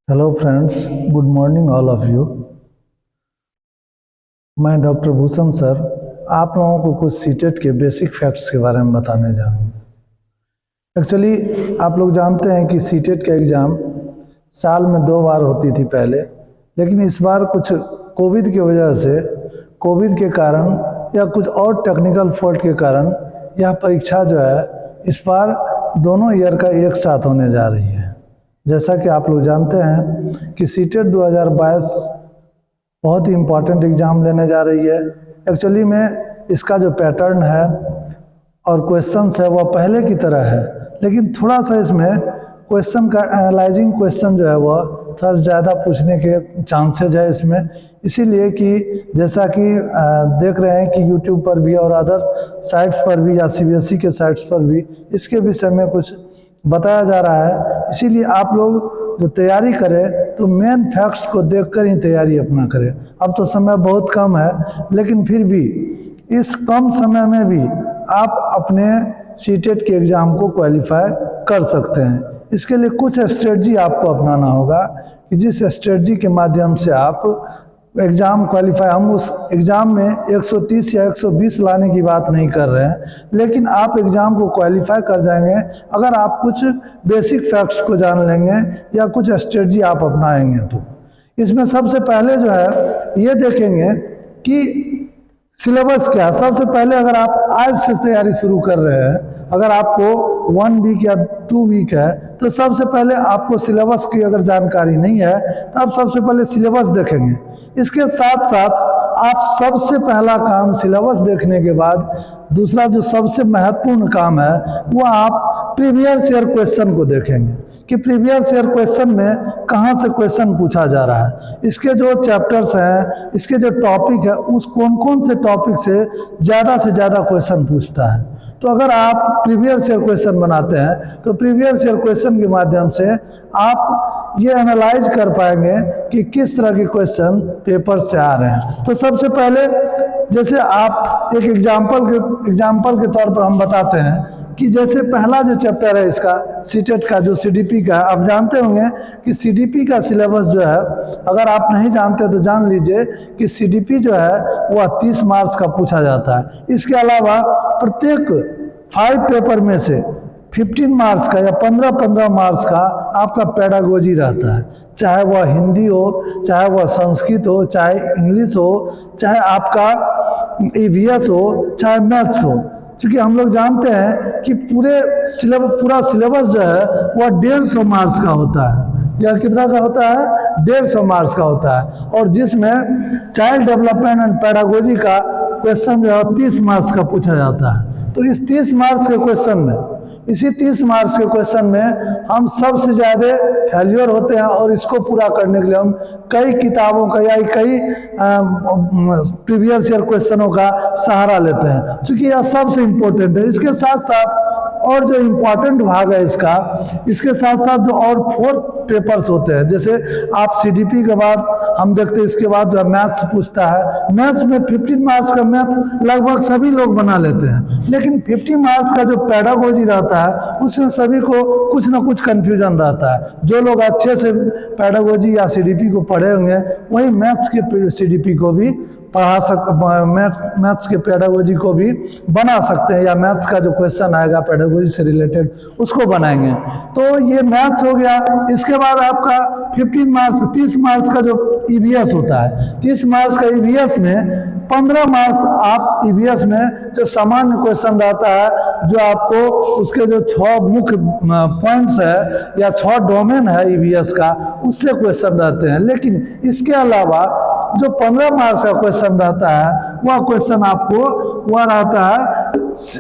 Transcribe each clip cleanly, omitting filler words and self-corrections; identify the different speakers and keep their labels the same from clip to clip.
Speaker 1: Hello friends, good morning all of you. मैं doctor Bhushan sir आप लोगों को कुछ सीटेट के बेसिक फैक्ट्स के बारे में बताने जा रहा हूँ। एक्चुअली आप लोग जानते हैं कि सीटेट का एग्ज़ाम साल में 2 बार होती थी पहले, लेकिन इस बार कुछ कोविड की वजह से, कोविड के कारण या कुछ और टेक्निकल फॉल्ट के कारण यह परीक्षा जो है इस बार दोनों ईयर का एक साथ होने जा रही है। जैसा कि आप लोग जानते हैं कि सीटेट 2022 बहुत ही इम्पॉर्टेंट एग्ज़ाम लेने जा रही है। एक्चुअली में इसका जो पैटर्न है और क्वेश्चंस है वह पहले की तरह है, लेकिन थोड़ा सा इसमें क्वेश्चन का एनालाइजिंग क्वेश्चन जो है वह थोड़ा ज़्यादा पूछने के चांसेज है इसमें। इसीलिए कि जैसा कि देख रहे हैं कि यूट्यूब पर भी और अदर साइट्स पर भी या सीबीएसई के साइट्स पर भी इसके विषय में कुछ बताया जा रहा है। इसीलिए आप लोग जो तैयारी करें तो मेन फैक्ट्स को देखकर ही तैयारी अपना करें। अब तो समय बहुत कम है, लेकिन फिर भी इस कम समय में भी आप अपने सीटेट के एग्ज़ाम को क्वालिफाई कर सकते हैं। इसके लिए कुछ स्ट्रेटजी आपको अपनाना होगा कि जिस स्ट्रेटजी के माध्यम से आप एग्ज़ाम क्वालिफाई, हम उस एग्ज़ाम में 130 या 120 लाने की बात नहीं कर रहे हैं, लेकिन आप एग्ज़ाम को क्वालिफाई कर जाएंगे अगर आप कुछ बेसिक फैक्ट्स को जान लेंगे या कुछ स्ट्रेटजी आप अपनाएंगे। तो इसमें सबसे पहले जो है ये देखेंगे कि सिलेबस क्या है। सबसे पहले अगर आप आज से तैयारी शुरू कर रहे हैं, अगर आपको 1 वीक या 2 वीक है, तो सबसे पहले आपको सिलेबस की अगर जानकारी नहीं है तो आप सबसे पहले सिलेबस देखेंगे। इसके साथ साथ आप सबसे पहला काम सिलेबस देखने के बाद दूसरा जो सबसे महत्वपूर्ण काम है वो आप प्रीवियस ईयर क्वेश्चन को देखेंगे कि प्रीवियस ईयर क्वेश्चन में कहाँ से क्वेश्चन पूछा जा रहा है, इसके जो चैप्टर्स हैं, इसके जो टॉपिक है, उस कौन कौन से टॉपिक से ज़्यादा क्वेश्चन पूछता है। तो अगर आप प्रीवियस ईयर क्वेश्चन बनाते हैं तो प्रीवियस ईयर क्वेश्चन के माध्यम से आप ये एनालाइज कर पाएंगे कि किस तरह के क्वेश्चन पेपर से आ रहे हैं। तो सबसे पहले जैसे आप एक एग्जाम्पल के तौर पर हम बताते हैं कि जैसे पहला जो चैप्टर है इसका सीटेट का जो सीडीपी का है, आप जानते होंगे कि सीडीपी का सिलेबस जो है, अगर आप नहीं जानते तो जान लीजिए कि सीडीपी जो है वह 30 मार्क्स का पूछा जाता है। इसके अलावा प्रत्येक 5 पेपर में से 15 मार्क्स का या 15 मार्क्स का आपका पेडागोजी रहता है, चाहे वह हिंदी हो, चाहे वह संस्कृत हो, चाहे इंग्लिश हो, चाहे आपका ईवीएस हो, चाहे मैथ्स हो। क्योंकि हम लोग जानते हैं कि पूरा सिलेबस जो है वह 150 मार्क्स का होता है। यह कितना का होता है? 150 मार्क्स का होता है। और जिसमें चाइल्ड डेवलपमेंट एंड पेडागोजी का क्वेश्चन जो है 30 मार्क्स का पूछा जाता है। तो इस 30 मार्क्स के क्वेश्चन में, इसी 30 मार्क्स के क्वेश्चन में हम सबसे ज़्यादा फेल्योर होते हैं और इसको पूरा करने के लिए हम कई किताबों का या कई प्रीवियस ईयर क्वेश्चनों का सहारा लेते हैं, क्योंकि यह सबसे इम्पोर्टेंट है। इसके साथ साथ और जो इम्पोर्टेंट भाग है इसका, इसके साथ साथ जो और 4 पेपर्स होते हैं, जैसे आप सीडीपी के बाद हम देखते हैं इसके बाद जो मैथ्स पूछता है। मैथ्स में 15 मार्क्स का मैथ लगभग सभी लोग बना लेते हैं, लेकिन 50 मार्क्स का जो पेडागोजी रहता है उसमें सभी को कुछ ना कुछ कंफ्यूजन रहता है। जो लोग अच्छे से पेडागोजी या सीडीपी को पढ़े होंगे वही मैथ्स के सीडीपी को भी पढ़ा मैथ्स के पेडागोजी को भी बना सकते हैं, या मैथ्स का जो क्वेश्चन आएगा पेडागोजी से रिलेटेड उसको बनाएंगे। तो ये मैथ्स हो गया। इसके बाद आपका 15 मार्क्स 30 मार्क्स का जो ईवीएस होता है, 30 मार्क्स का ईवीएस में 15 मार्क्स आप ईवीएस में जो सामान्य क्वेश्चन रहता है, जो आपको उसके जो 6 मुख्य पॉइंट्स है या 6 डोमेन है ईवीएस का, उससे क्वेश्चन रहते हैं। लेकिन इसके अलावा जो 15 मार्क्स का क्वेश्चन रहता है वह क्वेश्चन आपको वह रहता है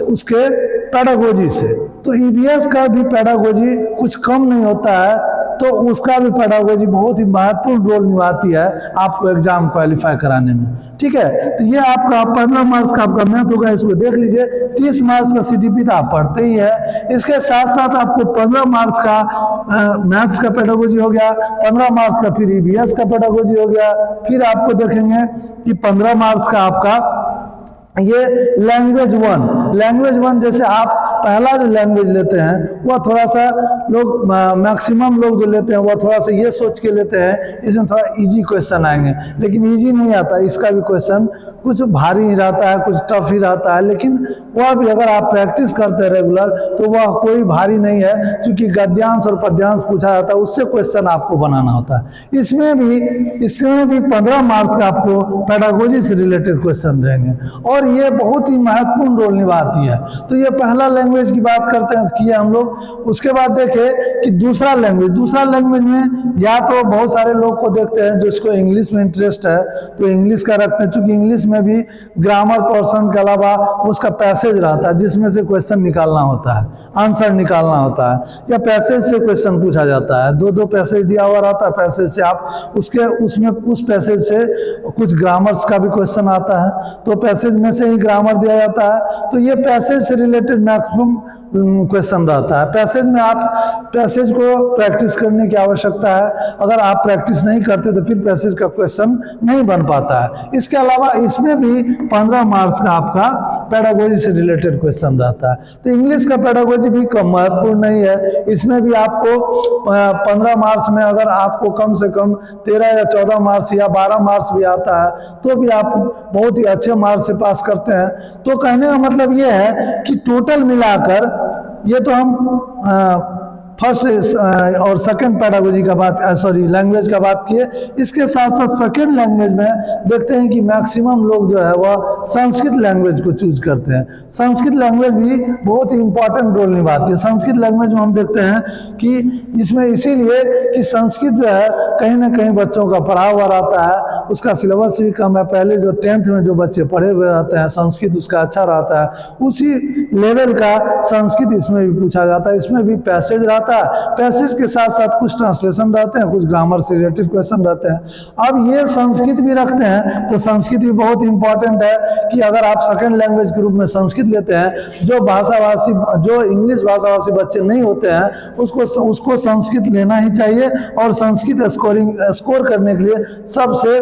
Speaker 1: उसके पेडागोजी से। तो ईवीएस का भी पेडागोजी कुछ कम नहीं होता है, तो उसका भी पेडागोजी बहुत ही महत्वपूर्ण रोल निभाती है आपको एग्जाम क्वालिफाई कराने में। ठीक है, तो ये आपका 15 मार्क्स का आपका मैथ होगा, इसको देख लीजिए। 30 मार्क्स का सीडीपी तो आप पढ़ते ही है। इसके साथ साथ आपको 15 मार्क्स का मैथ्स का पेडागोजी हो गया, 15 मार्क्स का फिर ईवीएस का पेडागोजी हो गया। फिर आपको देखेंगे कि 15 मार्क्स का आपका ये लैंग्वेज 1 लैंग्वेज 1 जैसे आप पहला जो लैंग्वेज लेते हैं वह थोड़ा सा लोग मैक्सिमम लोग जो लेते हैं वह थोड़ा सा ये सोच के लेते हैं इसमें थोड़ा इजी क्वेश्चन आएंगे, लेकिन इजी नहीं आता। इसका भी क्वेश्चन कुछ भारी ही रहता है, कुछ टफ ही रहता है, लेकिन वह भी अगर आप प्रैक्टिस करते हैं रेगुलर तो वह कोई भारी नहीं है, क्योंकि गद्यांश और पद्यांश पूछा जाता है, उससे क्वेश्चन आपको बनाना होता है। इसमें भी 15 मार्क्स का आपको पेडागोजी से रिलेटेड क्वेश्चन रहेंगे और ये बहुत ही महत्वपूर्ण रोल निभाती है। तो ये पहला लैंग्वेज की बात करते हैं किए हम लोग। उसके बाद देखें कि दूसरा लैंग्वेज में या तो बहुत सारे लोग को देखते हैं जो इसको इंग्लिश में इंटरेस्ट है तो इंग्लिश का रखते हैं, चूंकि इंग्लिश में भी ग्रामर पोर्शन के अलावा उसका पैसेज रहता है जिसमें से क्वेश्चन निकालना होता है, आंसर निकालना होता है, या पैसेज से क्वेश्चन पूछा जाता है। दो पैसेज दिया हुआ रहता है, पैसेज से आप उसमें उस पैसेज से कुछ ग्रामर्स का भी क्वेश्चन आता है, तो पैसेज में से ही ग्रामर दिया जाता है। तो ये पैसेज से रिलेटेड मैक्सिमम क्वेश्चन रहता है। पैसेज को प्रैक्टिस करने की आवश्यकता है, अगर आप प्रैक्टिस नहीं करते तो फिर पैसेज का क्वेश्चन नहीं बन पाता है। इसके अलावा इसमें भी 15 मार्क्स का आपका पेडागोजी से रिलेटेड क्वेश्चन रहता है। तो इंग्लिश का पेडागोजी भी कम महत्वपूर्ण नहीं है, इसमें भी आपको 15 मार्क्स में अगर आपको कम से कम 13 या 14 मार्क्स या 12 मार्क्स भी आता है तो भी आप बहुत ही अच्छे मार्क्स से पास करते हैं। तो कहने का मतलब ये है कि टोटल मिलाकर ये तो हम फर्स्ट और सेकंड पेडागोजी का लैंग्वेज का बात किए। इसके साथ साथ सेकंड लैंग्वेज में देखते हैं कि मैक्सिमम लोग जो है वह संस्कृत लैंग्वेज को चूज करते हैं। संस्कृत लैंग्वेज भी बहुत ही इंपॉर्टेंट रोल निभाती है। संस्कृत लैंग्वेज में हम देखते हैं कि इसमें इसीलिए कि संस्कृत जो है कहीं ना कहीं बच्चों का पढ़ा हुआ रहता है, उसका सिलेबस भी कम है। पहले जो 10th में जो बच्चे पढ़े हुए रहते हैं संस्कृत उसका अच्छा रहता है, उसी लेवल का संस्कृत इसमें भी पूछा जाता है। इसमें भी पैसेज रहता है, पैसेज के साथ साथ कुछ ट्रांसलेशन रहते हैं, कुछ ग्रामर से रिलेटेड क्वेश्चन रहते हैं। अब ये संस्कृत भी रखते हैं तो संस्कृत भी बहुत इंपॉर्टेंट है कि अगर आप सेकंड लैंग्वेज के रूप में संस्कृत लेते हैं, जो इंग्लिश भाषाभाषी बच्चे नहीं होते हैं उसको संस्कृत लेना ही चाहिए और संस्कृत स्कोर करने के लिए सबसे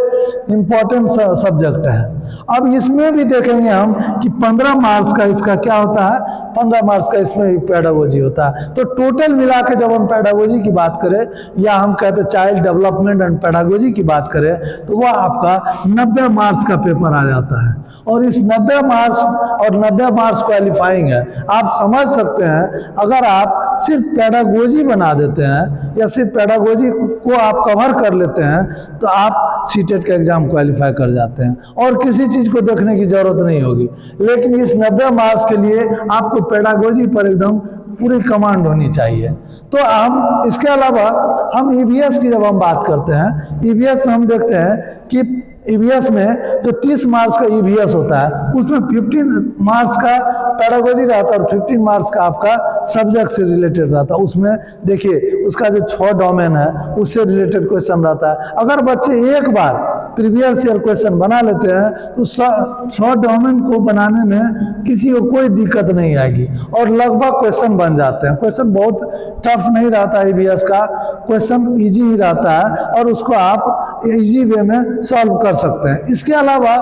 Speaker 1: इंपॉर्टेंट सब्जेक्ट है। अब इसमें भी देखेंगे हम कि 15 मार्क्स का इसका क्या होता है, 15 मार्क्स का इसमें भी पेडागोजी होता है। तो टोटल मिला के जब हम पेडागोजी की बात करें या हम कहते हैं चाइल्ड डेवलपमेंट एंड पेडागोजी की बात करें तो वह आपका 90 मार्क्स का पेपर आ जाता है और इस 90 मार्क्स क्वालिफाइंग है। आप समझ सकते हैं अगर आप सिर्फ पेडागोजी बना देते हैं या सिर्फ पेडागोजी को आप कवर कर लेते हैं तो आप सीटेट का एग्जाम क्वालिफाई कर जाते हैं और किसी चीज को देखने की जरूरत नहीं होगी। लेकिन इस 90 मार्क्स के लिए आपको पेडागोजी पर एकदम पूरी कमांड होनी चाहिए। तो हम इसके अलावा हम ईवीएस की जब हम बात करते हैं, ईवीएस में हम देखते हैं कि ईवीएस में जो 30 मार्क्स का ईवीएस होता है उसमें 15 मार्क्स का पेडागोजी रहता है और 15 मार्क्स का आपका सब्जेक्ट से रिलेटेड रहता है। उसमें देखिए उसका जो 6 डोमेन है उससे रिलेटेड क्वेश्चन रहता है। अगर बच्चे एक बार प्रीवियस ईयर क्वेश्चन बना लेते हैं तो 6 डोमेन को बनाने में किसी को कोई दिक्कत नहीं आएगी और लगभग क्वेश्चन बन जाते हैं। क्वेश्चन बहुत टफ नहीं रहता है, ईवीएस का क्वेश्चन इजी ही रहता है और उसको आप इजी वे में सॉल्व कर सकते हैं। इसके अलावा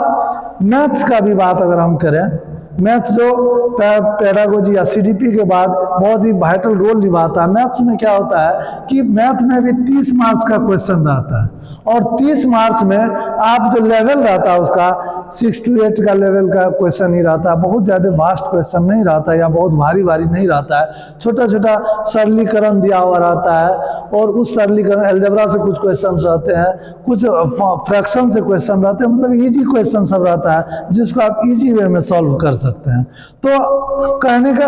Speaker 1: मैथ्स का भी बात अगर हम करें, मैथ्स जो पेडागोजी या सीडीपी के बाद बहुत ही वाइटल रोल निभाता है। मैथ्स में क्या होता है कि मैथ में भी 30 मार्क्स का क्वेश्चन रहता है और 30 मार्क्स में आप जो लेवल रहता है उसका 6 to 8 का लेवल का क्वेश्चन ही रहता है, बहुत ज़्यादा वास्ट क्वेश्चन नहीं रहता है या बहुत भारी नहीं रहता है। छोटा छोटा सरलीकरण दिया हुआ रहता है और उस सरलीकरण अलजेब्रा से कुछ क्वेश्चन रहते हैं, कुछ फ्रैक्शन से क्वेश्चन रहते हैं, मतलब इजी क्वेश्चन सब रहता है जिसको आप इजी वे में सॉल्व कर सकते हैं। तो कहने का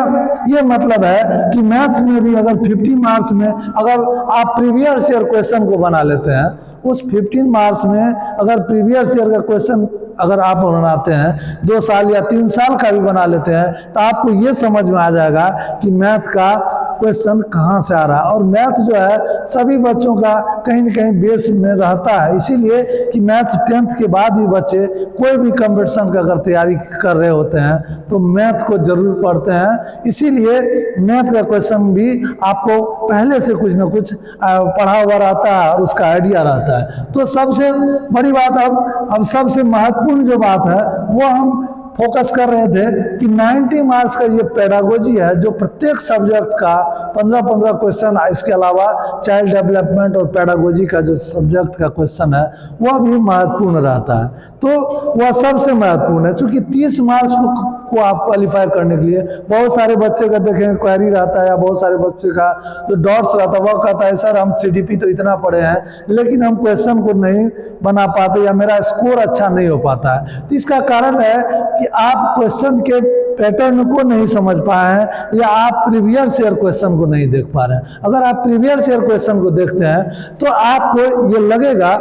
Speaker 1: ये मतलब है कि मैथ्स में भी अगर 50 मार्क्स में अगर आप प्रीवियस ईयर क्वेश्चन को बना लेते हैं, उस 15 मार्क्स में अगर प्रीवियस ईयर का क्वेश्चन अगर आप बनाते हैं 2 साल या 3 साल का भी बना लेते हैं तो आपको ये समझ में आ जाएगा कि मैथ का क्वेश्चन कहाँ से आ रहा है। और मैथ जो है सभी बच्चों का कहीं न कहीं बेस में रहता है, इसीलिए कि मैथ्स 10th के बाद भी बच्चे कोई भी कंपटीशन का अगर तैयारी कर रहे होते हैं तो मैथ को जरूर पढ़ते हैं। इसीलिए मैथ का क्वेश्चन भी आपको पहले से कुछ न कुछ पढ़ा हुआ रहता है और उसका आइडिया रहता है। तो सबसे बड़ी बात अब सबसे महत्वपूर्ण जो बात है वो हम फोकस कर रहे थे कि 90 मार्क्स का ये पेडागोजी है, जो प्रत्येक सब्जेक्ट का 15-15 क्वेश्चन, इसके अलावा चाइल्ड डेवलपमेंट और पेडागोजी का जो सब्जेक्ट का क्वेश्चन है वह भी महत्वपूर्ण रहता है। तो वह सबसे महत्वपूर्ण है, क्योंकि 30 मार्क्स को आप क्वालिफाई करने के लिए बहुत सारे बच्चे का देखेंगे क्वेरी रहता है, या बहुत सारे बच्चे का जो डॉट्स रहता है, वह कहता है सर हम सीडीपी तो इतना पढ़े हैं लेकिन हम क्वेश्चन को नहीं बना पाते, या मेरा स्कोर अच्छा नहीं हो पाता है। तो इसका कारण है कि आप क्वेश्चन के पैटर्न को नहीं समझ पाए हैं, या आप प्रीवियस ईयर क्वेश्चन को नहीं देख पा रहे हैं। अगर आप प्रीवियस ईयर क्वेश्चन को देखते हैं तो आपको ये लगेगा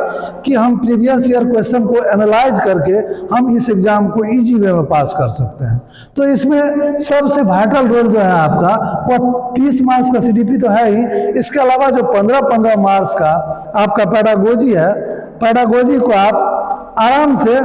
Speaker 1: कि हम प्रीवियस ईयर क्वेश्चन को एनालाइज करके हम इस एग्जाम को इजी वे में पास कर सकते हैं। तो इसमें सबसे वाइटल रोल जो है आपका, वो 30 मार्क्स का सीडीपी तो है ही, इसके अलावा जो 15-15 मार्क्स का आपका पेडागोजी है, पेडागोजी को आप आराम से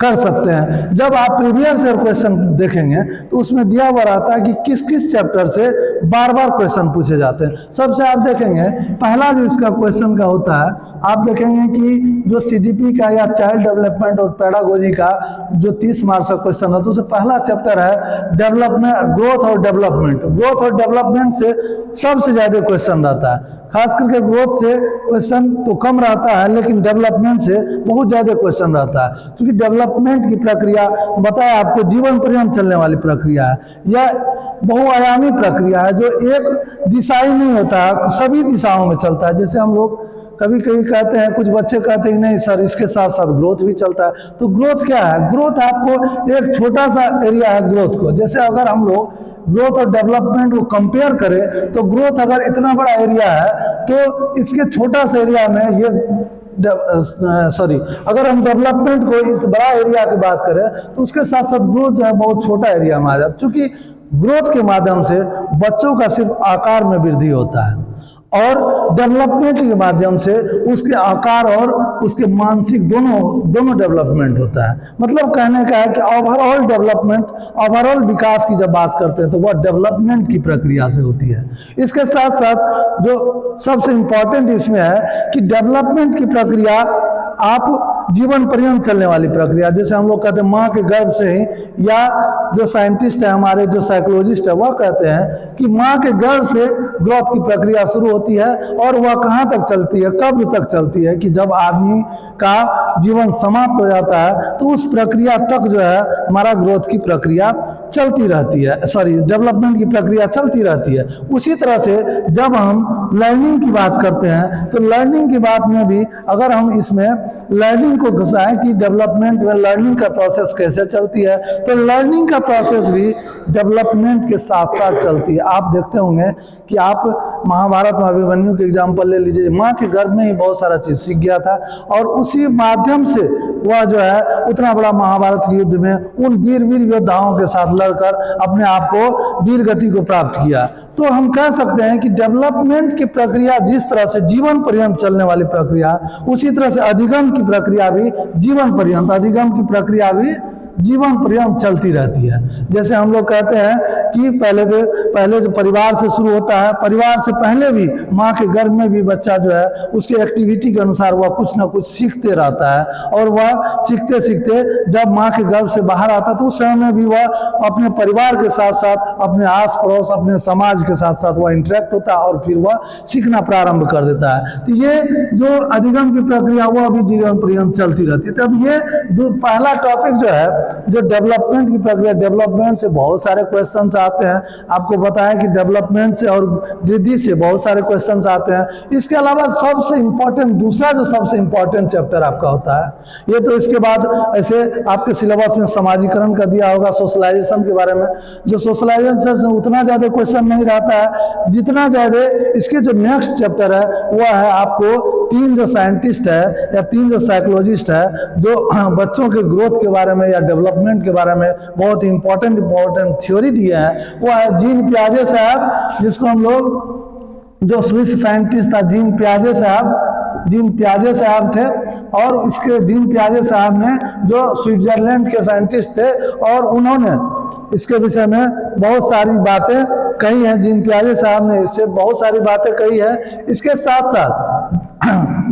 Speaker 1: कर सकते हैं। जब आप प्रीवियस ईयर क्वेश्चन देखेंगे तो उसमें दिया हुआ रहता है कि किस किस चैप्टर से बार बार क्वेश्चन पूछे जाते हैं। सबसे आप देखेंगे पहला जो इसका क्वेश्चन का होता है, आप देखेंगे कि जो सीडीपी का या चाइल्ड डेवलपमेंट और पेडागोजी का जो 30 मार्क्स का क्वेश्चन है, तो उससे पहला चैप्टर है डेवलपमेंट, ग्रोथ और डेवलपमेंट। ग्रोथ और डेवलपमेंट से सबसे ज्यादा क्वेश्चन रहता है, खास करके ग्रोथ से क्वेश्चन तो कम रहता है, लेकिन डेवलपमेंट से बहुत ज्यादा क्वेश्चन रहता है, क्योंकि डेवलपमेंट की प्रक्रिया बताया आपको जीवन पर्यंत चलने वाली प्रक्रिया है। यह बहुआयामी प्रक्रिया है, जो एक दिशाई नहीं होता, सभी दिशाओं में चलता है। जैसे हम लोग कभी कभी कहते हैं, कुछ बच्चे कहते हैं नहीं सर इसके साथ साथ ग्रोथ भी चलता है। तो ग्रोथ क्या है? ग्रोथ आपको एक छोटा सा एरिया है ग्रोथ को। जैसे अगर हम लोग ग्रोथ और डेवलपमेंट को कंपेयर करें तो ग्रोथ अगर इतना बड़ा एरिया है तो इसके छोटा सा एरिया में ये अगर हम डेवलपमेंट को इस बड़ा एरिया की बात करें तो उसके साथ साथ ग्रोथ जो है बहुत छोटा एरिया में आ जाता है, क्योंकि ग्रोथ के माध्यम से बच्चों का सिर्फ आकार में वृद्धि होता है और डेवलपमेंट के माध्यम से उसके आकार और उसके मानसिक दोनों डेवलपमेंट होता है। मतलब कहने का है कि ओवरऑल डेवलपमेंट, ओवरऑल विकास की जब बात करते हैं तो वह डेवलपमेंट की प्रक्रिया से होती है। इसके साथ साथ जो सबसे इंपॉर्टेंट इसमें है कि डेवलपमेंट की प्रक्रिया आप जीवन पर्यंत चलने वाली प्रक्रिया, जैसे हम लोग कहते हैं माँ के गर्भ से ही, या जो साइंटिस्ट है हमारे, जो साइकोलॉजिस्ट है, वह कहते हैं कि माँ के गर्भ से ग्रोथ की प्रक्रिया शुरू होती है और वह कहाँ तक चलती है, कब तक चलती है कि जब आदमी का जीवन समाप्त हो जाता है तो उस प्रक्रिया तक जो है हमारा ग्रोथ की प्रक्रिया चलती रहती है, डेवलपमेंट की प्रक्रिया चलती रहती है। उसी तरह से जब हम लर्निंग की बात करते हैं तो लर्निंग की बात में भी अगर हम इसमें लर्निंग को घुसाएं कि डेवलपमेंट में लर्निंग का प्रोसेस कैसे चलती है, तो लर्निंग का प्रोसेस भी डेवलपमेंट के साथ साथ चलती है। आप देखते होंगे कि आप महाभारत में अभिमन्यु के एग्जाम्पल ले लीजिए, माँ के गर्भ में ही बहुत सारा चीज सीख गया था और उसी माध्यम से वह जो है उतना बड़ा महाभारत के युद्ध में उन वीर योद्धाओं के साथ लड़कर अपने आप को वीर गति को प्राप्त किया। तो हम कह सकते हैं कि डेवलपमेंट की प्रक्रिया जिस तरह से जीवन पर्यंत चलने वाली प्रक्रिया, उसी तरह से अधिगम की प्रक्रिया भी जीवन पर्यंत, अधिगम की प्रक्रिया भी जीवन पर्यंत चलती रहती है। जैसे हम लोग कहते हैं कि पहले जो परिवार से शुरू होता है, परिवार से पहले भी माँ के गर्भ में भी बच्चा जो है उसकी एक्टिविटी के अनुसार वह कुछ ना कुछ सीखते रहता है और वह सीखते सीखते जब माँ के गर्भ से बाहर आता है तो उस समय में भी वह अपने परिवार के साथ साथ अपने आस पड़ोस, अपने समाज के साथ साथ वह इंटरेक्ट होता है और फिर वह सीखना प्रारंभ कर देता है। तो ये जो अधिगम की प्रक्रिया वह भी जीवन पर्यंत चलती रहती है। तब ये पहला टॉपिक जो है जो डेवलपमेंट की प्रक्रिया, डेवलपमेंट से बहुत सारे क्वेश्चंस आते हैं। आपको बताया कि डेवलपमेंट से और वृद्धि से बहुत सारे क्वेश्चंस आते हैं। इसके अलावा सबसे इंपॉर्टेंट, दूसरा जो सबसे इंपॉर्टेंट चैप्टर आपका होता है, ये तो इसके बाद ऐसे आपके सिलेबस में समाजीकरण का दिया होगा, सोशलाइजेशन के बारे में। जो सोशलाइजेशन से उतना ज्यादा क्वेश्चन नहीं रहता है, जितना ज्यादा इसके जो नेक्स्ट चैप्टर है वह है आपको 3 जो साइंटिस्ट है या 3 जो साइकोलॉजिस्ट है जो बच्चों के ग्रोथ के बारे में या डेवलपमेंट के बारे में बहुत इंपॉर्टेंट थ्योरी दिए हैं, वो है जीन पियाजे साहब, जिसको हम लोग, जो स्विस साइंटिस्ट था जीन पियाजे साहब थे, और इसके जीन पियाजे साहब ने जो स्विट्जरलैंड के साइंटिस्ट थे और उन्होंने इसके विषय में बहुत सारी बातें कही हैं। जीन पियाजे साहब ने इससे बहुत सारी बातें कही है। इसके साथ साथ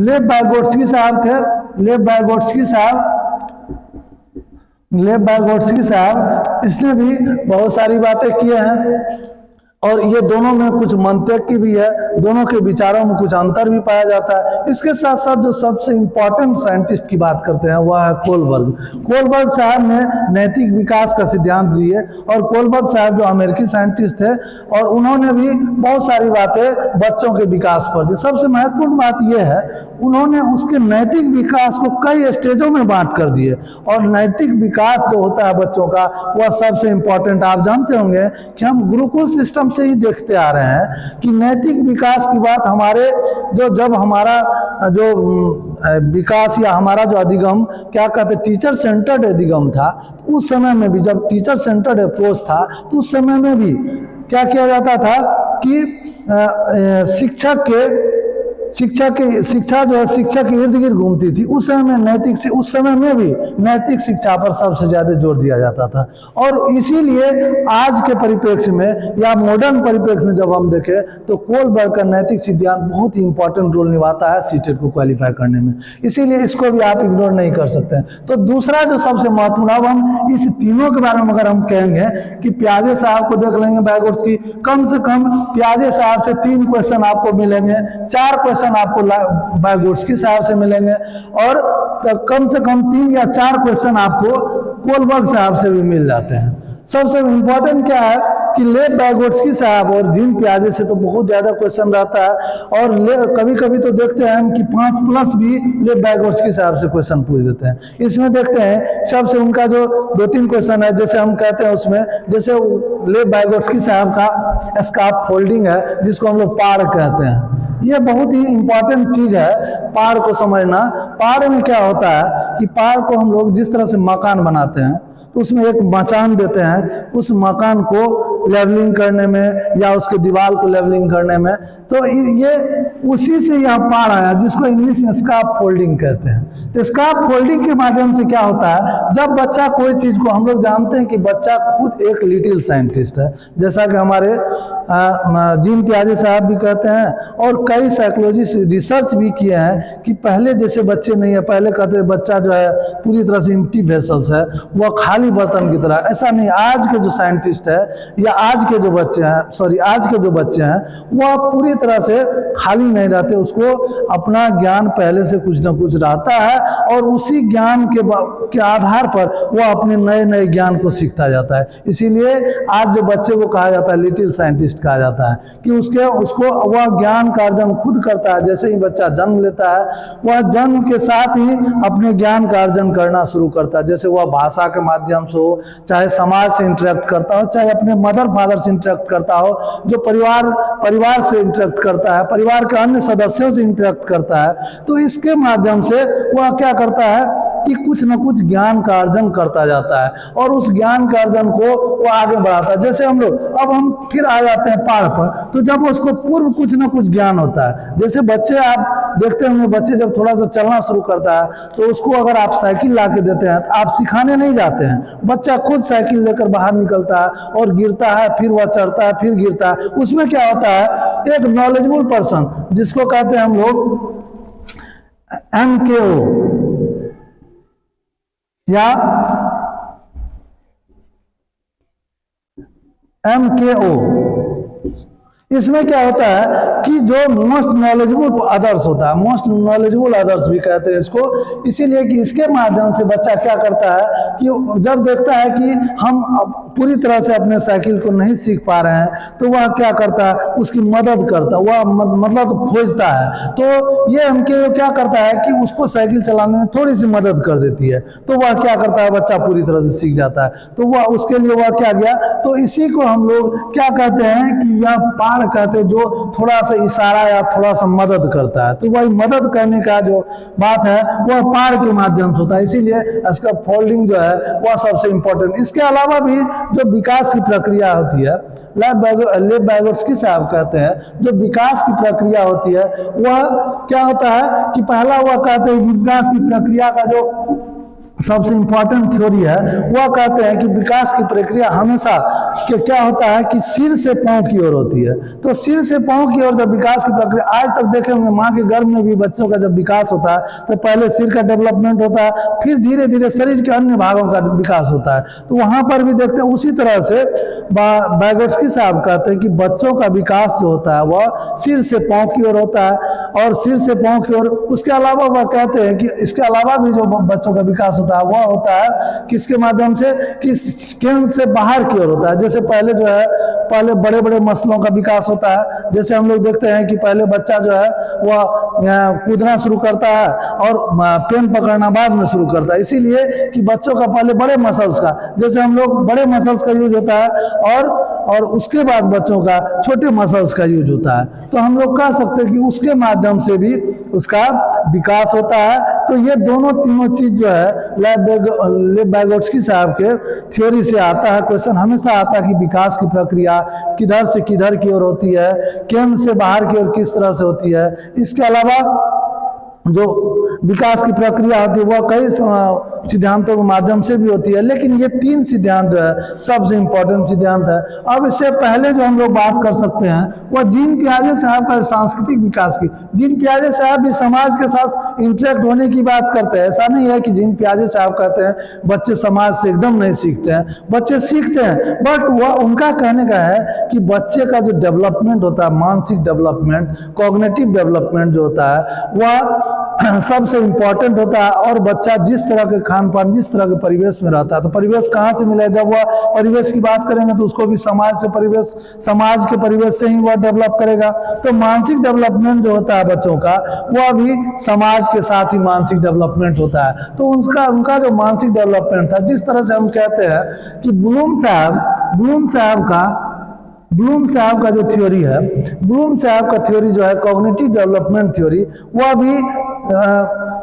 Speaker 1: लेव वाइगोट्स्की साहब थे। लेव वाइगोट्स्की साहब लेव वाइगोत्स्की साहब, इसने भी बहुत सारी बातें किए हैं और ये दोनों में कुछ मंतक की भी है, दोनों के विचारों में कुछ अंतर भी पाया जाता है। इसके साथ साथ जो सबसे इम्पोर्टेंट साइंटिस्ट की बात करते हैं वह है कोलबर्ग। कोलबर्ग साहब ने नैतिक विकास का सिद्धांत दिए और कोलबर्ग साहब जो अमेरिकी साइंटिस्ट थे और उन्होंने भी बहुत सारी बातें बच्चों के विकास पर दी। सबसे महत्वपूर्ण बात यह है उन्होंने उसके नैतिक विकास को कई स्टेजों में बांट कर दिए और नैतिक विकास जो होता है बच्चों का वह सबसे इम्पोर्टेंट। आप जानते होंगे कि हम गुरुकुल सिस्टम से ही देखते आ रहे हैं कि नैतिक विकास की बात हमारे जब हमारा जो विकास या हमारा जो अधिगम क्या कहते टीचर सेंटर्ड अधिगम था, उस समय में भी जब टीचर सेंटर्ड अप्रोच था तो उस समय में भी क्या किया जाता था कि शिक्षा जो है शिक्षक के इर्द गिर्द घूमती थी। उस समय में उस समय में भी नैतिक शिक्षा पर सबसे ज्यादा जोर दिया जाता था और इसीलिए आज के परिप्रेक्ष्य में या मॉडर्न परिप्रेक्ष्य में जब हम देखें तो कोलबर्ग का नैतिक सिद्धांत बहुत ही इंपॉर्टेंट रोल निभाता है सीटेट को क्वालिफाई करने में, इसीलिए इसको भी आप इग्नोर नहीं कर सकते। तो दूसरा जो सबसे महत्वपूर्ण, अब हम इस तीनों के बारे में अगर हम कहेंगे कि प्याजे साहब को देख लेंगे वाइगोत्स्की, कम से कम प्याजे साहब से 3 क्वेश्चन आपको मिलेंगे, 4 क्वेश्चन आपको वाइगोत्स्की साहब से मिलेंगे और कम से कम 3 या 4 क्वेश्चन आपको कोलबर्ग साहब से भी मिल जाते हैं। सबसे इम्पोर्टेंट क्या है कि लेव वाइगोत्स्की साहब और जीन पियाजे से तो बहुत ज्यादा क्वेश्चन रहता है और कभी कभी तो देखते हैं हम कि 5+ भी लेव वाइगोत्स्की साहब से क्वेश्चन पूछ देते हैं। इसमें देखते हैं सबसे उनका जो 2-3 क्वेश्चन है, जैसे हम कहते हैं उसमें, जैसे लेव वाइगोत्स्की साहब का स्कार्फ फोल्डिंग है जिसको हम लोग पार कहते हैं। ये बहुत ही इंपॉर्टेंट चीज है पार को समझना। पार में क्या होता है कि पार को हम लोग जिस तरह से मकान बनाते हैं तो उसमें एक मचान देते हैं, उस मकान को लेवलिंग करने में या उसके दीवार को लेवलिंग करने में, तो ये उसी से यह पार आया जिसको इंग्लिश में स्कार्फ फोल्डिंग कहते हैं। तो स्कार्फ फोल्डिंग के माध्यम से क्या होता है, जब बच्चा कोई चीज को, हम लोग जानते हैं कि बच्चा खुद एक लिटिल साइंटिस्ट है, जैसा कि हमारे जीन पियाजे साहब भी कहते हैं और कई साइकोलॉजिस्ट रिसर्च भी किए हैं कि पहले जैसे बच्चे नहीं है। पहले कहते हैं बच्चा जो है पूरी तरह से एम्प्टी वेसल्स है, वह खाली बर्तन की तरह। ऐसा नहीं, आज के जो साइंटिस्ट है या आज के जो बच्चे हैं वह पूरी तरह से खाली नहीं रहते, उसको अपना ज्ञान पहले से कुछ ना कुछ रहता है और उसी ज्ञान के आधार पर वह अपने नए नए ज्ञान को सीखता जाता है। इसीलिए आज जो बच्चे को कहा जाता है लिटिल साइंटिस्ट कहा जाता है कि उसको वह ज्ञान का अर्जन खुद करता है। जैसे ही बच्चा जन्म लेता है वह जन्म के साथ ही अपने ज्ञान का अर्जन करना शुरू करता है। जैसे वह भाषा के माध्यम से हो, चाहे समाज से इंटरेक्ट करता हो, चाहे अपने मदर फादर से इंटरेक्ट करता हो, जो परिवार से इंटरेक्ट करता है, परिवार के अन्य सदस्यों से इंटरेक्ट करता है, तो इसके माध्यम से वह क्या करता है कि कुछ न कुछ ज्ञान का अर्जन करता जाता है और उस ज्ञान का अर्जन को वो आगे बढ़ाता है। जैसे हम लोग अब हम फिर आ जाते हैं पार पर, तो जब उसको पूर्व कुछ न कुछ ज्ञान होता है, जैसे बच्चे आप देखते होंगे, बच्चे जब थोड़ा सा चलना शुरू करता है तो उसको अगर आप साइकिल ला के देते हैं तो आप सिखाने नहीं जाते हैं, बच्चा खुद साइकिल लेकर बाहर निकलता है और गिरता है, फिर वह चढ़ता है, फिर गिरता है। उसमें क्या होता है, एक नॉलेजेबल पर्सन जिसको कहते हैं हम लोग MKO या MKO, इसमें क्या होता है कि जो मोस्ट नॉलेजेबल अदर्स होता है, मोस्ट नॉलेजेबल अदर्स भी कहते हैं इसको, इसीलिए कि इसके माध्यम से बच्चा क्या करता है कि जब देखता है कि हम पूरी तरह से अपने साइकिल को नहीं सीख पा रहे हैं तो वह क्या करता है, उसकी मदद करता है, वह मतलब खोजता है। तो ये MKO क्या करता है कि उसको साइकिल चलाने में थोड़ी सी मदद कर देती है, तो वह क्या करता है, बच्चा पूरी तरह से सीख जाता है। तो वह उसके लिए वह क्या गया, तो इसी को हम लोग क्या कहते हैं कि यह पार कहते हैं, जो थोड़ा सा इशारा या थोड़ा सा मदद करता है। तो वही मदद करने का जो बात है वह पार के माध्यम से होता है, इसीलिए इसका फोल्डिंग जो है वह सबसे इंपॉर्टेंट। इसके अलावा भी जो विकास की प्रक्रिया होती है, लेव वाइगोत्स्की साहब कहते हैं जो विकास की प्रक्रिया होती है वह क्या होता है कि पहला वह कहते हैं विकास की प्रक्रिया का जो सबसे इंपॉर्टेंट थ्योरी है, वह कहते हैं कि विकास की प्रक्रिया हमेशा कि क्या होता है कि सिर से पांव की ओर होती है। तो सिर से पांव की ओर जब विकास की प्रक्रिया, आज तक देखे होंगे माँ के गर्भ में भी बच्चों का जब विकास होता है तो पहले सिर का डेवलपमेंट होता है, फिर धीरे धीरे शरीर के अन्य भागों का विकास होता है। तो वहां पर भी देखते हैं उसी तरह से बैगोट्स्की साहब कहते हैं कि बच्चों का विकास जो होता है वह सिर से पांव की ओर होता है, और सिर से पांव की ओर। उसके अलावा वह कहते हैं कि इसके अलावा भी जो बच्चों का विकास होता है वह होता है किसके माध्यम से, कि स्किन से बाहर की ओर होता है। जैसे पहले जो है, पहले बड़े बड़े मसलों का विकास होता है। जैसे हम लोग देखते हैं कि पहले बच्चा जो है वह कूदना शुरू करता है और पेन पकड़ना बाद में शुरू करता है, इसीलिए कि बच्चों का पहले बड़े मसल्स का, जैसे हम लोग बड़े मसल्स का यूज होता है और उसके बाद बच्चों का छोटे मसल्स का यूज होता है। तो हम लोग कह सकते हैं कि उसके माध्यम से भी उसका विकास होता है। तो ये दोनों तीनों चीज जो है लेव बैगोट्स्की साहब के थ्योरी से आता है। क्वेश्चन हमेशा आता है कि विकास की प्रक्रिया किधर से किधर की ओर होती है, केंद्र से बाहर की ओर किस तरह से होती है। इसके अलावा जो विकास की प्रक्रिया होती है वह कई सिद्धांतों के माध्यम से भी होती है, लेकिन ये तीन सिद्धांत जो है सबसे इंपॉर्टेंट सिद्धांत है। अब इससे पहले जो हम लोग बात कर सकते हैं वह जीन पियाजे साहब का सांस्कृतिक विकास की। जीन पियाजे साहब भी समाज के साथ इंटरेक्ट होने की बात करते हैं। ऐसा नहीं है कि जीन पियाजे साहब कहते हैं बच्चे समाज से एकदम नहीं सीखते हैं, बच्चे सीखते हैं, बट वह उनका कहने का है कि बच्चे का जो डेवलपमेंट होता है, मानसिक डेवलपमेंट, कॉग्निटिव डेवलपमेंट जो होता है वह सबसे इंपॉर्टेंट होता है। और बच्चा जिस तरह के खान पान, जिस तरह के परिवेश में रहता है, तो परिवेश कहाँ से मिला है, जब वह परिवेश की बात करेंगे तो उसको भी समाज से परिवेश, समाज के परिवेश से ही वह डेवलप करेगा। तो मानसिक डेवलपमेंट जो होता है बच्चों का वह भी समाज के साथ ही मानसिक डेवलपमेंट होता है। तो उनका जो मानसिक डेवलपमेंट था, जिस तरह से हम कहते हैं कि ब्लूम साहब का जो थ्योरी है, ब्लूम साहब का थ्योरी जो है कॉग्निटिव डेवलपमेंट थ्योरी, वह भी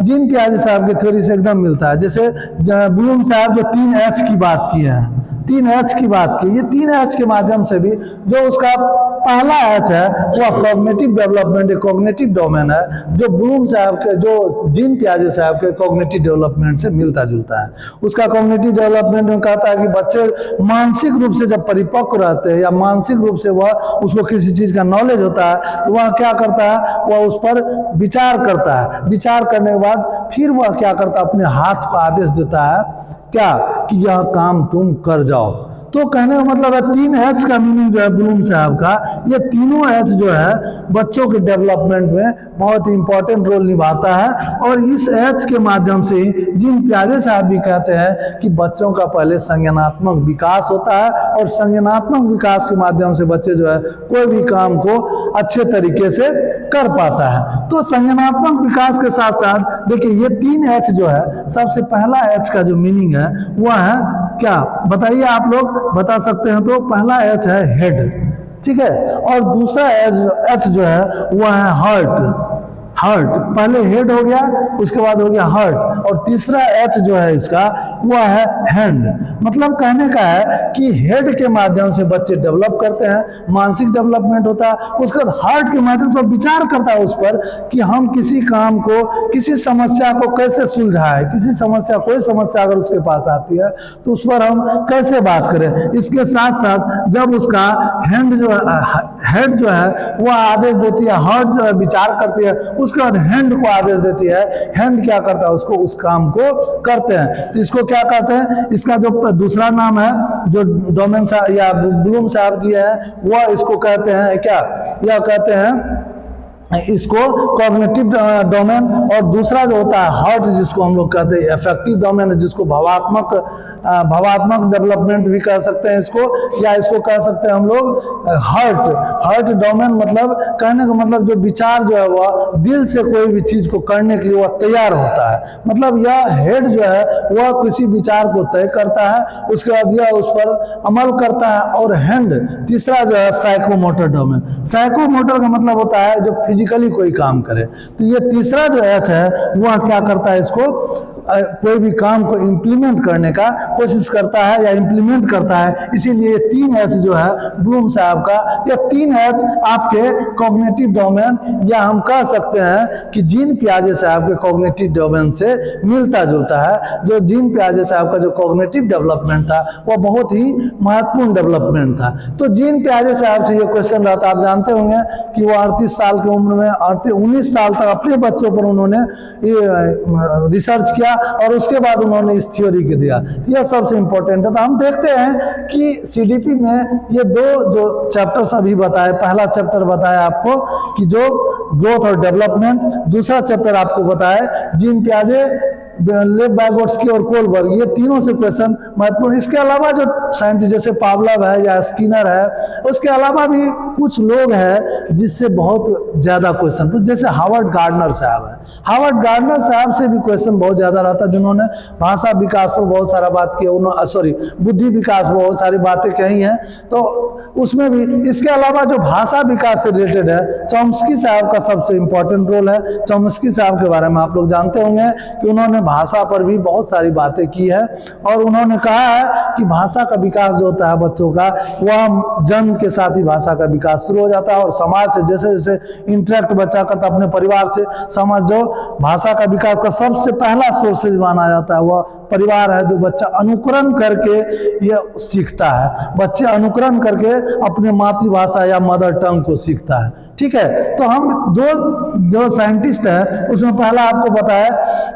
Speaker 1: जीन पियाजे साहब के थ्योरी से एकदम मिलता है। जैसे ब्लूम साहब जो 3H की बात की है, 3H की बात की, ये 3H के माध्यम से भी जो उसका पहला H है वह कॉग्निटिव डेवलपमेंट, कॉग्निटिव डोमेन है, जो ब्लूम साहब के, जो जीन पियाजे साहब के कॉग्निटिव डेवलपमेंट से मिलता जुलता है। उसका कॉग्निटिव डेवलपमेंट में कहता है कि बच्चे मानसिक रूप से जब परिपक्व रहते हैं या मानसिक रूप से वह उसको किसी चीज का नॉलेज होता है तो वह क्या करता है, वह उस पर विचार करता है। विचार करने के बाद फिर वह क्या करता है, अपने हाथ को आदेश देता है क्या, कि यह काम तुम कर जाओ। तो कहने का मतलब है 3H का मीनिंग जो है ब्लूम साहब का, ये तीनों H जो है बच्चों के डेवलपमेंट में बहुत ही इंपॉर्टेंट रोल निभाता है। और इस H के माध्यम से ही जीन पियाजे साहब भी कहते हैं कि बच्चों का पहले संज्ञानात्मक विकास होता है, और संज्ञानात्मक विकास के माध्यम से बच्चे जो है कोई भी काम को अच्छे तरीके से कर पाता है। तो संज्ञानात्मक विकास के साथ साथ देखिए ये 3H जो है, सबसे पहला H का जो मीनिंग है वह है क्या, बताइए आप लोग बता सकते हैं। तो पहला H है हेड, ठीक है, और दूसरा H जो है वह है हार्ट। पहले हेड हो गया, उसके बाद हो गया हार्ट, और तीसरा H जो है इसका वह है हैंड। मतलब कहने का है कि हेड के माध्यम से बच्चे डेवलप करते हैं, मानसिक डेवलपमेंट होता है। उसके बाद हार्ट के माध्यम से विचार करता है उस पर कि हम किसी काम को, किसी समस्या को कैसे सुलझाएं, किसी समस्या, कोई समस्या अगर उसके पास आती है तो उस पर हम कैसे बात करें। इसके साथ साथ जब उसका हेड जो है वह आदेश देती है, हार्ट जो है विचार करती है, उसके बाद हैंड को आदेश देती है, हैंड क्या करता है, उसको उस काम को करते हैं। तो इसको क्या कहते हैं, इसका जो दूसरा नाम है जो डोमेन या ब्लूम साहब दिया है वह इसको कहते हैं क्या, यह कहते हैं इसको कॉग्निटिव डोमेन। और दूसरा जो होता है हार्ट, जिसको हम लोग कहते हैं अफेक्टिव डोमेन, जिसको भावात्मक डेवलपमेंट भी कह सकते हैं इसको, या इसको कह सकते हैं हम लोग हार्ट डोमेन। मतलब कहने का मतलब जो विचार जो है वह दिल से कोई भी चीज को करने के लिए वह तैयार होता है। मतलब यह हेड जो है वह किसी विचार को तय करता है, उसके बाद यह उस पर अमल करता है। और हैंड तीसरा जो है साइकोमोटर डोमेन। साइकोमोटर का मतलब होता है जो फिजिकली कोई काम करे। तो ये तीसरा जो H है वह क्या करता है, इसको कोई भी काम को इम्प्लीमेंट करने का कोशिश करता है या इम्प्लीमेंट करता है। इसीलिए 3H जो है ब्लूम साहब का, या 3H आपके कॉग्निटिव डोमेन, या हम कह सकते हैं कि जीन पियाजे साहब के कॉग्निटिव डोमेन से मिलता जुलता है। जो जीन पियाजे साहब का जो कॉग्निटिव डेवलपमेंट था वो बहुत ही महत्वपूर्ण डेवलपमेंट था। तो जीन पियाजे साहब से ये क्वेश्चन रहता, आप जानते होंगे कि वो 38 साल की उम्र में 19 साल तक अपने बच्चों पर उन्होंने ये रिसर्च किया और उसके बाद उन्होंने इस थ्योरी के दिया। यह सबसे इंपॉर्टेंट है। तो हम देखते हैं कि सीडीपी में ये दो जो चैप्टर्स अभी बताए, पहला चैप्टर बताया आपको कि जो ग्रोथ और डेवलपमेंट, दूसरा चैप्टर आपको बताया जीन पियाजे, लेव वाइगोट्स्की और कोलबर्ग, ये तीनों से क्वेश्चन महत्वपूर्ण। इसके अलावा जो साइंटिस्ट जैसे पावलव है या स्किनर है, उसके अलावा भी कुछ लोग हैं जिससे बहुत ज्यादा क्वेश्चन, जैसे हावर्ड गार्डनर साहब है। हावर्ड गार्डनर साहब से भी क्वेश्चन बहुत ज्यादा रहता है, जिन्होंने भाषा विकास पर बहुत सारा बात किया, बुद्धि विकास पर बहुत सारी बातें कही हैं, तो उसमें भी। इसके अलावा जो भाषा विकास से रिलेटेड है, चॉम्स्की साहब का सबसे इंपॉर्टेंट रोल है। चॉम्स्की साहब के बारे में आप लोग जानते होंगे कि उन्होंने भाषा पर भी बहुत सारी बातें की है, और उन्होंने कहा है कि भाषा का विकास जो होता है बच्चों का, वह जन्म के साथ ही भाषा का विकास शुरू हो जाता है, और समाज से जैसे जैसे इंटरेक्ट बच्चा करता है अपने परिवार से, समाज जो भाषा का विकास का सबसे पहला सोर्सेज माना जाता है वह परिवार है, जो बच्चा अनुकरण करके ये सीखता है। बच्चे अनुकरण करके अपने मातृभाषा या मदर टंग को सीखता है। ठीक है, तो हम जो साइंटिस्ट है उसमें पहला आपको बताया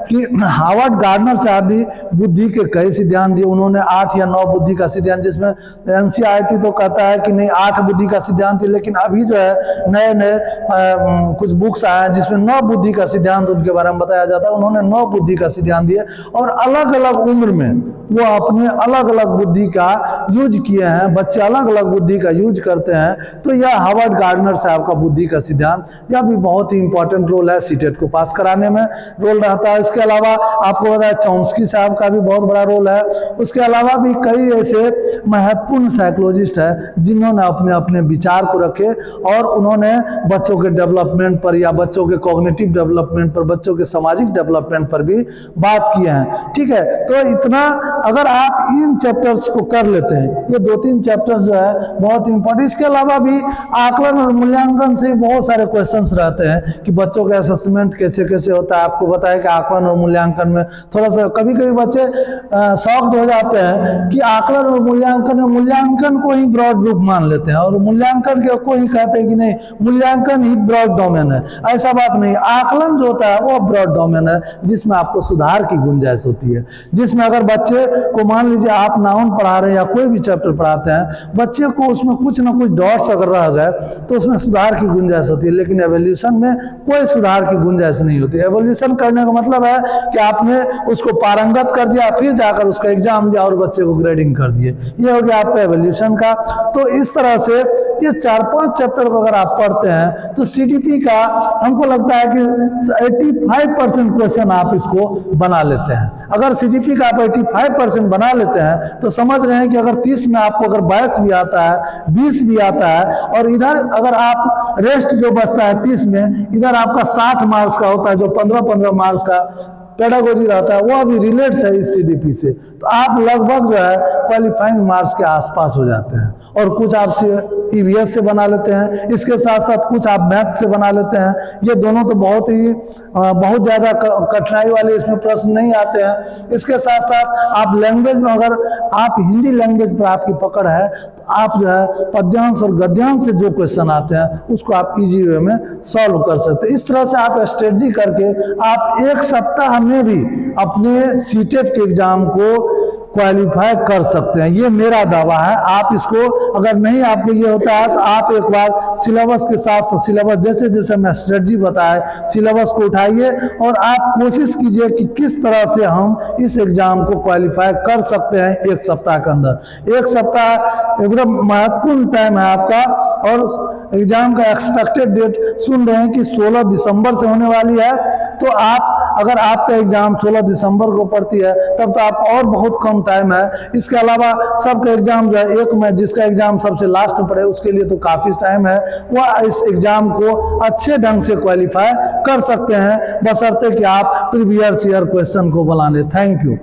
Speaker 1: कि हावर्ड गार्डनर साहब भी बुद्धि के कई सिद्धांत दिए। उन्होंने 8 या 9 बुद्धि का सिद्धांत, जिसमें एनसीईआरटी तो कहता है कि नहीं 8 बुद्धि का सिद्धांत है, लेकिन अभी जो है नए नए कुछ बुक्स आए हैं जिसमें 9 बुद्धि का सिद्धांत उनके बारे में बताया जाता है। उन्होंने 9 बुद्धि का सिद्धांत दिए, और अलग अलग उम्र में वो अपने अलग अलग बुद्धि का यूज किए हैं। बच्चे अलग अलग बुद्धि का यूज करते हैं। तो यह हावर्ड गार्डनर साहब का बुद्धि का सिद्धांत, यह भी बहुत ही इंपॉर्टेंट रोल है, सीटेट को पास कराने में रोल रहता है। इसके अलावा आपको बताया चॉम्स्की साहब का भी बहुत बड़ा रोल है। उसके अलावा भी कई ऐसे महत्वपूर्ण साइकोलॉजिस्ट है जिन्होंने अपने अपने विचार को रखे, और उन्होंने बच्चों के डेवलपमेंट पर या बच्चों के कॉग्निटिव डेवलपमेंट पर, बच्चों के सामाजिक डेवलपमेंट पर भी बात किए हैं। ठीक है, तो इतना अगर आप इन चैप्टर्स को कर लेते हैं, ये 2-3 चैप्टर्स जो है बहुत इंपॉर्टेंट। इसके अलावा भी आकलन और मूल्यांकन से बहुत सारे क्वेश्चंस रहते हैं कि बच्चों का असेसमेंट कैसे कैसे होता है। आपको बताया कि आकलन और मूल्यांकन में थोड़ा सा कभी कभी बच्चे शॉक्ड हो जाते हैं कि आकलन और मूल्यांकन में मूल्यांकन को ही ब्रॉड रूप मान लेते हैं, और मूल्यांकन को ही कहते हैं कि नहीं मूल्यांकन ही ब्रॉड डोमेन है। ऐसा बात नहीं, आकलन जो होता है वो ब्रॉड डोमेन है, जिसमें आपको सुधार की गुंजाइश होती है। जिसमें अगर बच्चे को मान लीजिए आप नाउन पढ़ा रहे हैं या कोई भी चैप्टर पढ़ाते हैं, बच्चे को उसमें कुछ ना कुछ डॉट्स अगर रह गए तो उसमें सुधार की गुंजाइश होती है, लेकिन एवोल्यूशन में कोई सुधार की गुंजाइश नहीं होती। एवोल्यूशन करने का मतलब है कि आपने उसको पारंगत कर दिया, फिर जाकर उसका एग्जाम दिया और बच्चे को ग्रेडिंग कर दिए, ये हो गया आपका एवोल्यूशन का। तो इस तरह से ये 4-5 चैप्टर को अगर आप पढ़ते हैं तो सीडीपी का हमको लगता है कि 85% क्वेश्चन आप इसको बना लेते हैं। अगर सीडीपी का आप 85% बना लेते हैं तो समझ रहे हैं कि अगर 30 में आपको अगर 22 भी आता है, 20 भी आता है, और इधर अगर आप रेस्ट जो बचता है 30 में, इधर आपका 60 मार्क्स का होता है, जो 15-15 मार्क्स का पेडागोजी रहता है, वो अभी रिलेट्स है इस सीडीपी से, तो आप लगभग जो है क्वालिफाइंग मार्क्स के आसपास हो जाते हैं। और कुछ आप ईवीएस से बना लेते हैं, इसके साथ साथ कुछ आप मैथ से बना लेते हैं। ये दोनों तो बहुत ज़्यादा कठिनाई वाले इसमें प्रश्न नहीं आते हैं। इसके साथ साथ आप लैंग्वेज में, अगर आप हिंदी लैंग्वेज पर आपकी पकड़ है तो आप जो है पद्यांश और गद्यांश से जो क्वेश्चन आते हैं उसको आप इजी वे में सॉल्व कर सकते हैं। इस तरह से आप स्ट्रेटजी करके आप 1 सप्ताह में भी अपने सीटेट के एग्जाम को क्वालिफाई कर सकते हैं। ये मेरा दावा है। आप इसको, अगर नहीं आपको ये होता है तो आप एक बार सिलेबस के साथ सिलेबस जैसे जैसे मैं स्ट्रेटजी बताया, सिलेबस को उठाइए और आप कोशिश कीजिए कि किस तरह से हम इस एग्जाम को क्वालिफाई कर सकते हैं 1 सप्ताह के अंदर। 1 सप्ताह एकदम महत्वपूर्ण टाइम है आपका, और एग्जाम का एक्सपेक्टेड डेट सुन रहे हैं कि 16 दिसंबर से होने वाली है। तो आप, अगर आपका एग्जाम 16 दिसंबर को पड़ती है तब तो आप और बहुत कम टाइम है। इसके अलावा सबका एग्जाम जो है 1 मई, जिसका एग्जाम सबसे लास्ट में पड़े उसके लिए तो काफी टाइम है, वह इस एग्जाम को अच्छे ढंग से क्वालिफाई कर सकते हैं, बशर्ते कि आप फिर BRCR क्वेश्चन को बना ले। Thank you.